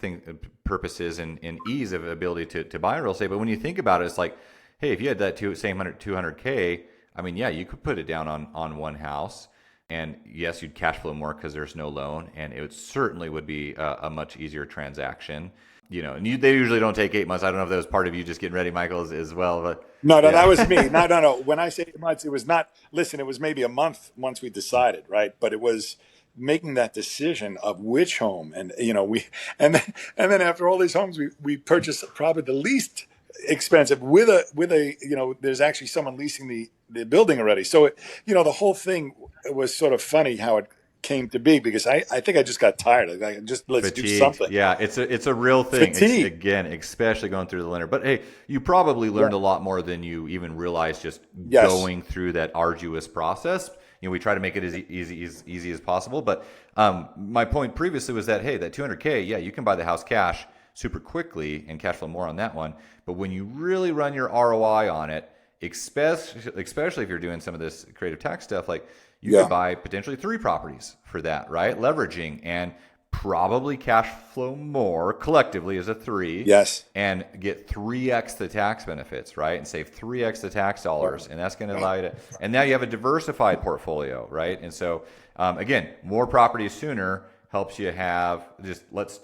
purposes and ease of ability to buy real estate. But when you think about it, it's like, hey, if you had that same 200K, I mean, yeah, you could put it down on one house, and yes, you'd cash flow more because there's no loan, and it certainly would be a much easier transaction. And they usually don't take 8 months. I don't know if that was part of you just getting ready, Michael, as well. But no, that was me. No. When I say 8 months, it was not. Listen, it was maybe a month once we decided, right? But it was making that decision of which home, and and then after all these homes, we purchased probably the least expensive with a there's actually someone leasing the building already. So the whole thing was sort of funny how it came to be, because I think I just got tired. Let's Fatigued. do something. Yeah, it's a real thing. Again, especially going through the lender. But hey, you probably learned a lot more than you even realized just going through that arduous process. We try to make it as easy as possible. But my point previously was that, hey, that 200K, yeah, you can buy the house cash super quickly and cash flow more on that one. But when you really run your ROI on it, especially if you're doing some of this creative tax stuff, like you could buy potentially 3 properties for that, right? Leveraging, and probably cash flow more collectively as a 3. Yes. And get 3x the tax benefits, right? And save 3x the tax dollars. And that's going to allow you to, and now you have a diversified portfolio, right? And so, again, more properties sooner helps you have just let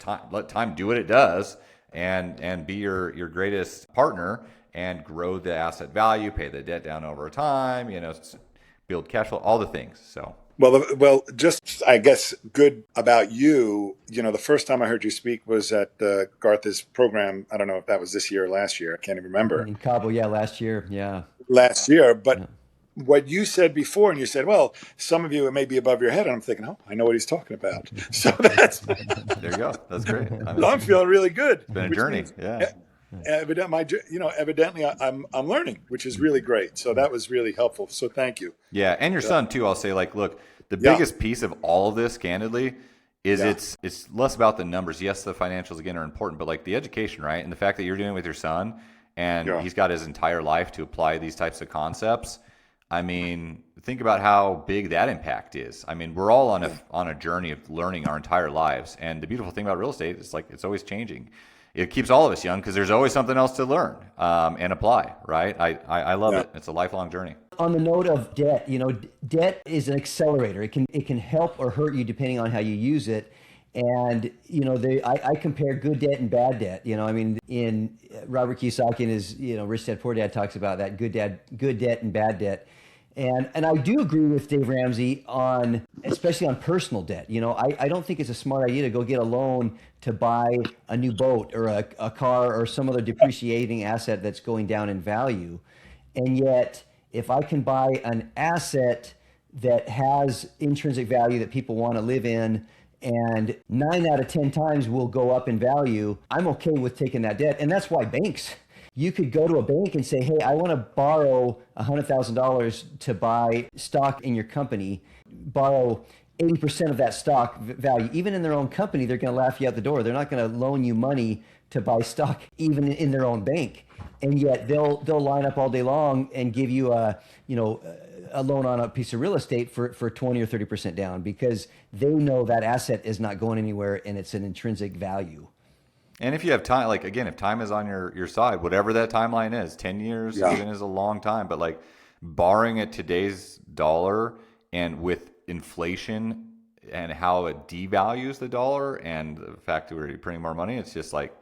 time do what it does, and be your greatest partner, and grow the asset value, pay the debt down over time, build cash flow, all the things. So well, just I guess good about you. The first time I heard you speak was at Garth's program. I don't know if that was this year or last year. I can't even remember. In Cabo, last year, last year. But what you said before, and you said, well, some of you, it may be above your head. And I'm thinking, oh, I know what he's talking about. So that's there you go. That's great. I'm feeling really good. It's been a journey. Evidently I'm learning, which is really great. So that was really helpful. So thank you. Yeah, and your son too. I'll say, like, look, the Yeah. biggest piece of all of this, candidly, is Yeah. it's less about the numbers. Yes, the financials again are important, but like the education, right? And the fact that you're doing it with your son, and Yeah. he's got his entire life to apply these types of concepts. I mean, think about how big that impact is. I mean, we're all on a journey of learning our entire lives, and the beautiful thing about real estate is like it's always changing. It keeps all of us young because there's always something else to learn and apply. Right? I love Yeah. it. It's a lifelong journey. On the note of debt, debt is an accelerator. It can help or hurt you depending on how you use it. And I compare good debt and bad debt. I mean, in Robert Kiyosaki in his Rich Dad Poor Dad talks about that good debt and bad debt. And I do agree with Dave Ramsey on, especially on personal debt. I don't think it's a smart idea to go get a loan to buy a new boat or a car or some other depreciating asset that's going down in value. And yet, if I can buy an asset that has intrinsic value that people want to live in, and 9 out of 10 times will go up in value, I'm okay with taking that debt. And that's why banks, you could go to a bank and say, hey, I want to borrow $100,000 to buy stock in your company, borrow 80% of that stock value. Even in their own company, they're going to laugh you out the door. They're not going to loan you money to buy stock, even in their own bank. And yet they'll line up all day long and give you a loan on a piece of real estate for 20 or 30% down, because they know that asset is not going anywhere and it's an intrinsic value. And if you have time, like again, if time is on your side, whatever that timeline is, 10 years even is a long time, but like borrowing at today's dollar and with inflation and how it devalues the dollar and the fact that we're printing more money, it's just like,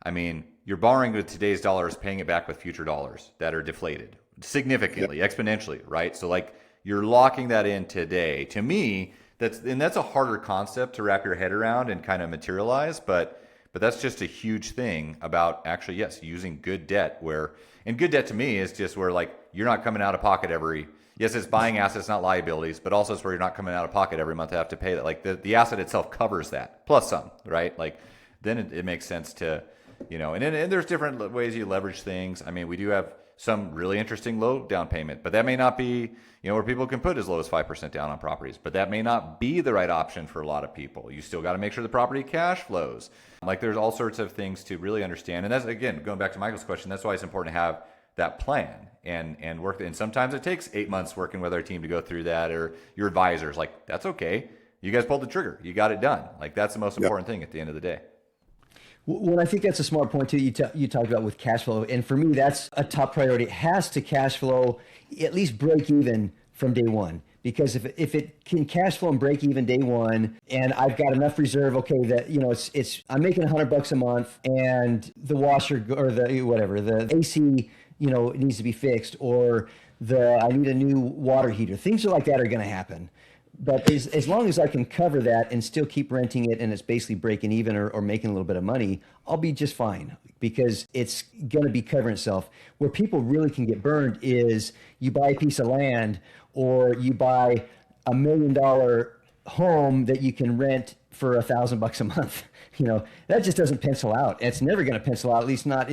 I mean, you're borrowing with today's dollars, paying it back with future dollars that are deflated significantly, exponentially, right? So like you're locking that in today. To me, that's a harder concept to wrap your head around and kind of materialize, but that's just a huge thing about actually, yes, using good debt and good debt to me is just where like you're not coming out of pocket yes, it's buying assets, not liabilities, but also it's where you're not coming out of pocket every month to have to pay that. Like the asset itself covers that plus some, right? Like then it makes sense to, and there's different ways you leverage things. I mean, we do have some really interesting low down payment, but that may not be, where people can put as low as 5% down on properties, but that may not be the right option for a lot of people. You still got to make sure the property cash flows. Like there's all sorts of things to really understand. And that's, again, going back to Michael's question, that's why it's important to have that plan and work. And sometimes it takes 8 months working with our team to go through that, or your advisors. Like, that's okay. You guys pulled the trigger. You got it done. Like, that's the most important thing at the end of the day. Well, I think that's a smart point too. You talked about with cash flow, and for me, that's a top priority. It has to cash flow, at least break even from day one. Because if it can cash flow and break even day one, and I've got enough reserve, okay, that it's I'm making $100 a month, and the washer or the AC needs to be fixed, or I need a new water heater. Things like that are going to happen. But as long as I can cover that and still keep renting it, and it's basically breaking even or making a little bit of money, I'll be just fine, because it's going to be covering itself. Where people really can get burned is you buy a piece of land, or you buy $1 million home that you can rent for $1,000 a month. That just doesn't pencil out. It's never going to pencil out, at least not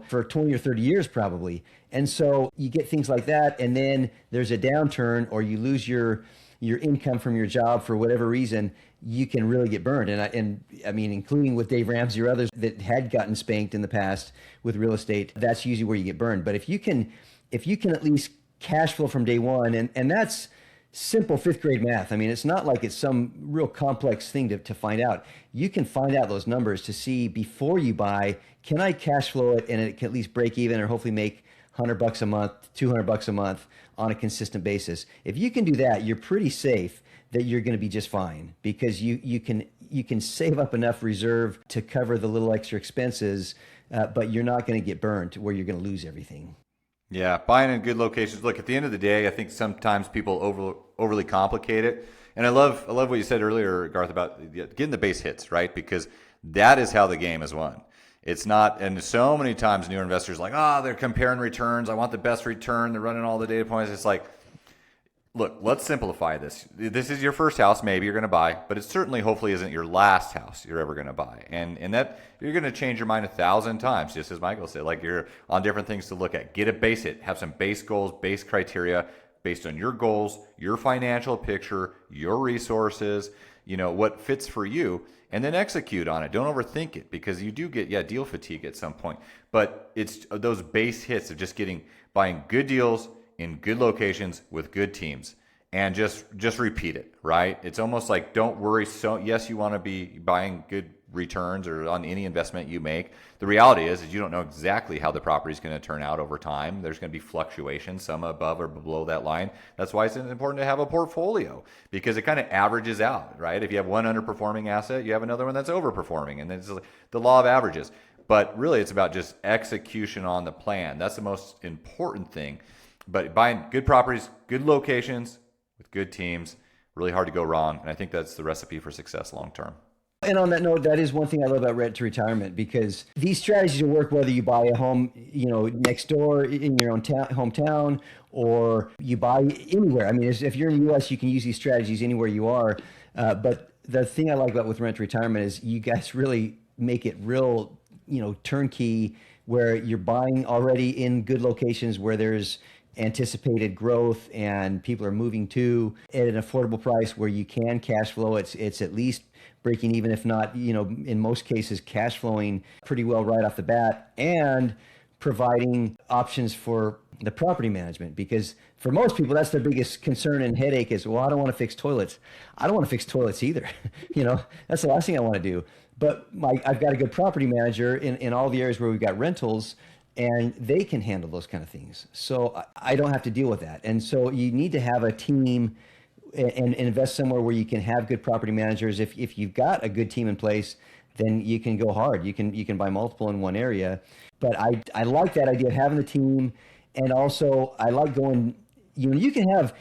for 20 or 30 years probably. And so you get things like that, and then there's a downturn, or you lose your income from your job for whatever reason, you can really get burned. And I mean, including with Dave Ramsey or others that had gotten spanked in the past with real estate, that's usually where you get burned. But if you can at least cash flow from day one, and that's simple fifth grade math. I mean, it's not like it's some real complex thing to find out. You can find out those numbers to see before you buy, can I cash flow it and it can at least break even, or hopefully make $100 a month, $200 a month on a consistent basis. If you can do that, you're pretty safe that you're going to be just fine, because you can save up enough reserve to cover the little extra expenses, but you're not going to get burned to where you're going to lose everything. Yeah, buying in good locations. Look, at the end of the day, I think sometimes people overly complicate it. And I love what you said earlier, Garth, about getting the base hits, right? Because that is how the game is won. It's not, and so many times newer investors are like, they're comparing returns. I want the best return. They're running all the data points. It's like, Look, let's simplify this. This is your first house, maybe you're going to buy, but it certainly, hopefully, isn't your last house you're ever going to buy. And that you're going to change your mind 1,000 times, just as Michael said. Like, you're on different things to look at. Get a base hit. Have some base goals, base criteria based on your goals, your financial picture, your resources, what fits for you, and then execute on it. Don't overthink it, because you do get deal fatigue at some point. But it's those base hits of just buying good deals in good locations with good teams, and just repeat it, right? It's almost like, don't worry. So yes, you want to be buying good returns or on any investment you make. The reality is you don't know exactly how the property is going to turn out over time. There's going to be fluctuations, some above or below that line. That's why it's important to have a portfolio, because it kind of averages out, right? If you have one underperforming asset, you have another one that's overperforming, and it's the law of averages. But really, it's about just execution on the plan. That's the most important thing. But buying good properties, good locations, with good teams, really hard to go wrong. And I think that's the recipe for success long term. And on that note, that is one thing I love about rent to retirement, because these strategies will work whether you buy a home, next door in your own hometown, or you buy anywhere. I mean, if you're in the U.S., you can use these strategies anywhere you are. But the thing I like about with rent to retirement is you guys really make it real, turnkey, where you're buying already in good locations where there's anticipated growth and people are moving to at an affordable price where you can cash flow. It's at least breaking even, if not, in most cases, cash flowing pretty well right off the bat, and providing options for the property management. Because for most people, that's their biggest concern and headache is, well, I don't want to fix toilets. I don't want to fix toilets either. That's the last thing I want to do. But I've got a good property manager in all the areas where we've got rentals, and they can handle those kind of things. So I don't have to deal with that. And so you need to have a team and invest somewhere where you can have good property managers. If you've got a good team in place, then you can go hard. You can buy multiple in one area. But I like that idea of having the team. And also I like going, you can have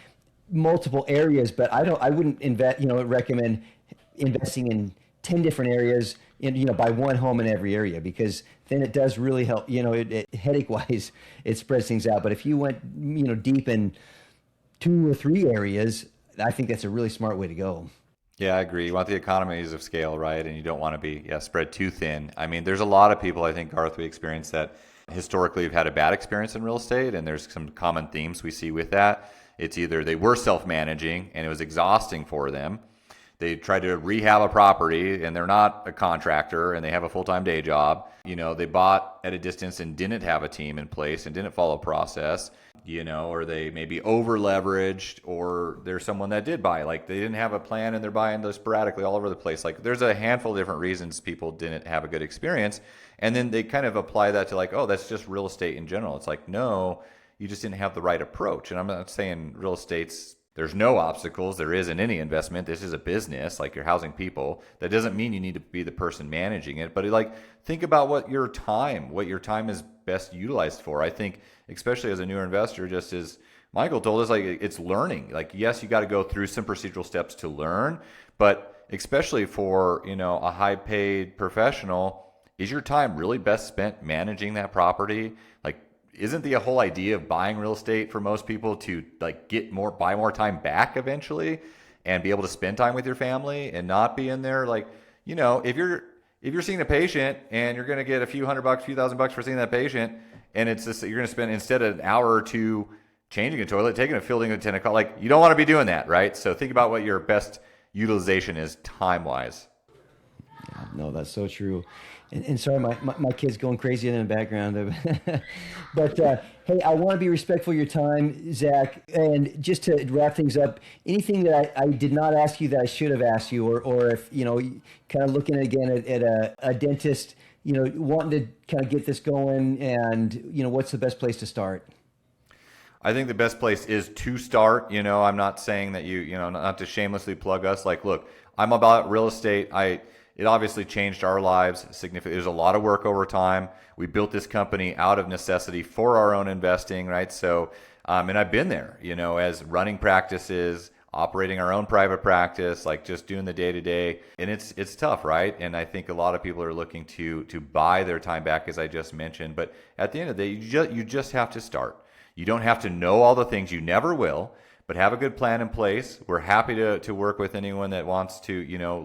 multiple areas, but I wouldn't recommend investing in 10 different areas, buy one home in every area, because then it does really help, headache wise, it spreads things out. But if you went, deep in 2 or 3 areas, I think that's a really smart way to go. Yeah, I agree. You want the economies of scale, right? And you don't want to be spread too thin. I mean, there's a lot of people, I think, Garth, we experience that historically have had a bad experience in real estate, and there's some common themes we see with that. It's either they were self-managing and it was exhausting for them. They tried to rehab a property and they're not a contractor and they have a full-time day job. They bought at a distance and didn't have a team in place and didn't follow a process, or they maybe over leveraged, or there's someone that did buy, like they didn't have a plan and they're buying those sporadically all over the place. Like there's a handful of different reasons people didn't have a good experience. And then they kind of apply that to like, oh, that's just real estate in general. It's like, no, you just didn't have the right approach. And I'm not saying real estate's there's no obstacles. There is in any investment. This is a business, like you're housing people. That doesn't mean you need to be the person managing it, but think about what your time is best utilized for. I think, especially as a newer investor, just as Michael told us, it's learning. Yes, you got to go through some procedural steps to learn, but especially for, a high paid professional, is your time really best spent managing that property? Isn't the whole idea of buying real estate for most people to buy more time back eventually and be able to spend time with your family and not be in there if you're seeing a patient and you're going to get a few $100, few $1,000 for seeing that patient, and it's just you're going to spend, instead of an hour or two changing a toilet, taking a fielding attendant call, you don't want to be doing that, right? So think about what your best utilization is time wise. No, that's so true. And sorry, my kid's going crazy in the background. But hey, I want to be respectful of your time, Zach. And just to wrap things up, anything that I did not ask you that I should have asked you, or if, kind of looking again at a dentist, wanting to kind of get this going, and, what's the best place to start? I think the best place is to start. I'm not saying that not to shamelessly plug us. Look, I'm about real estate. It obviously changed our lives significantly. There's a lot of work over time. We built this company out of necessity for our own investing, right? So, and I've been there, as running practices, operating our own private practice, just doing the day-to-day. And it's tough, right? And I think a lot of people are looking to buy their time back, as I just mentioned. But at the end of the day, you just have to start. You don't have to know all the things. You never will. but have a good plan in place. We're happy to work with anyone that wants to,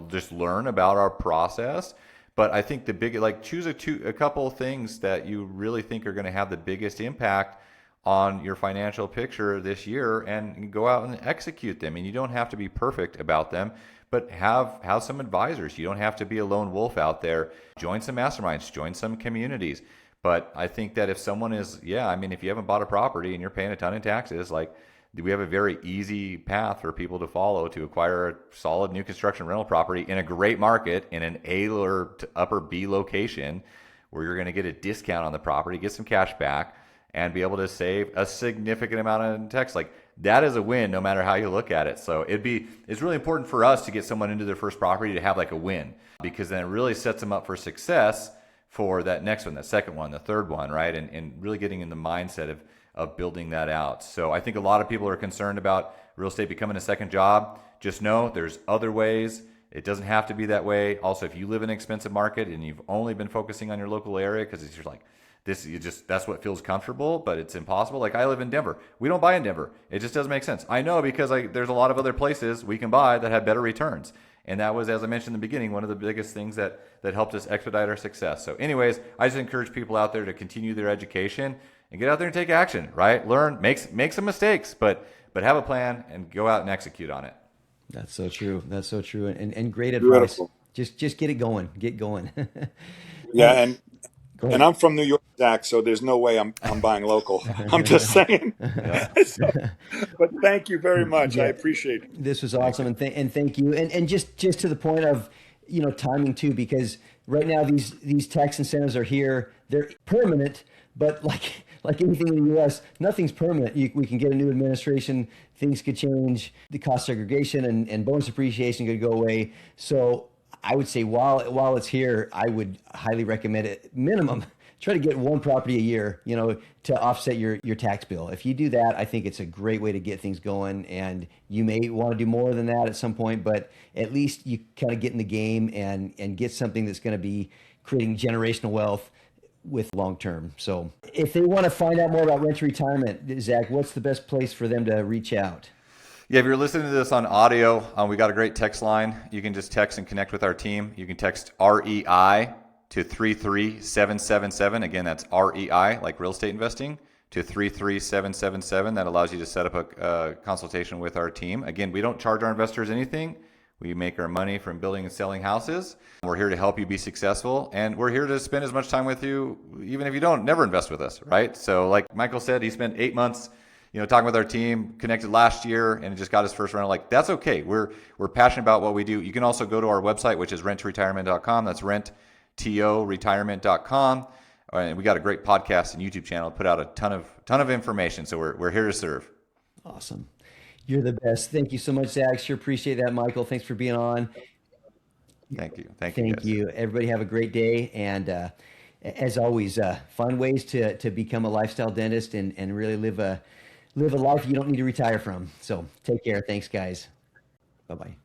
just learn about our process. But I think the big, like, choose a couple of things that you really think are going to have the biggest impact on your financial picture this year, and go out and execute them. And you don't have to be perfect about them, but have some advisors. You don't have to be a lone wolf out there. Join some masterminds, join some communities. But I think that if someone is, if you haven't bought a property and you're paying a ton in taxes, like, we have a very easy path for people to follow to acquire a solid new construction rental property in a great market in an A or upper B location, where you're going to get a discount on the property, get some cash back, and be able to save a significant amount in tax. Like, that is a win no matter how you look at it. So it's really important for us to get someone into their first property to have like a win, because then it really sets them up for success for that next one, that second one, the third one, right? And really getting in the mindset of building that out. So I think a lot of people are concerned about real estate becoming a second job. Just know there's other ways. It doesn't have to be that way. Also, if you live in an expensive market and you've only been focusing on your local area because it's just like, that's what feels comfortable, but it's impossible. Like, I live in Denver. We don't buy in Denver. It just doesn't make sense. I know, because there's a lot of other places we can buy that have better returns. And that was, as I mentioned in the beginning, one of the biggest things that helped us expedite our success. So anyways, I just encourage people out there to continue their education and get out there and take action, right? Learn, make some mistakes, but have a plan and go out and execute on it. That's so true. That's so true. And great advice. Beautiful. Just get it going. Get going. Yeah, and I'm from New York, Zach, so there's no way I'm buying local. I'm just saying. But thank you very much. Yeah. I appreciate it. This was awesome, and thank you. And just to the point of, timing too, because right now these tax incentives are here. They're permanent, but like anything in the U.S., nothing's permanent. We can get a new administration, things could change. The cost segregation and bonus depreciation could go away. So I would say while it's here, I would highly recommend it. Minimum, try to get one property a year, to offset your tax bill. If you do that, I think it's a great way to get things going. And you may want to do more than that at some point, but at least you kind of get in the game and get something that's going to be creating generational wealth with long term. So if they want to find out more about rent to retirement, Zach, what's the best place for them to reach out? Yeah, if you're listening to this on audio, we got a great text line. You can just text and connect with our team. You can text REI to 33777. Again, that's REI, like real estate investing, to 33777. That allows you to set up a consultation with our team. Again, we don't charge our investors anything. We make our money from building and selling houses. We're here to help you be successful, and we're here to spend as much time with you, even if you never invest with us, right? So like Michael said, he spent 8 months talking with our team, connected last year, and just got his first rental. Like, that's okay. We're passionate about what we do. You can also go to our website, which is renttoretirement.com. That's renttoretirement.com. And we got a great podcast and YouTube channel. Put out a ton of information. So we're here to serve. Awesome. You're the best. Thank you so much, Zach. Sure appreciate that, Michael. Thanks for being on. Thank you. Thank you. Everybody have a great day. And as always, find ways to become a lifestyle dentist and really live a life you don't need to retire from. So take care. Thanks, guys. Bye-bye.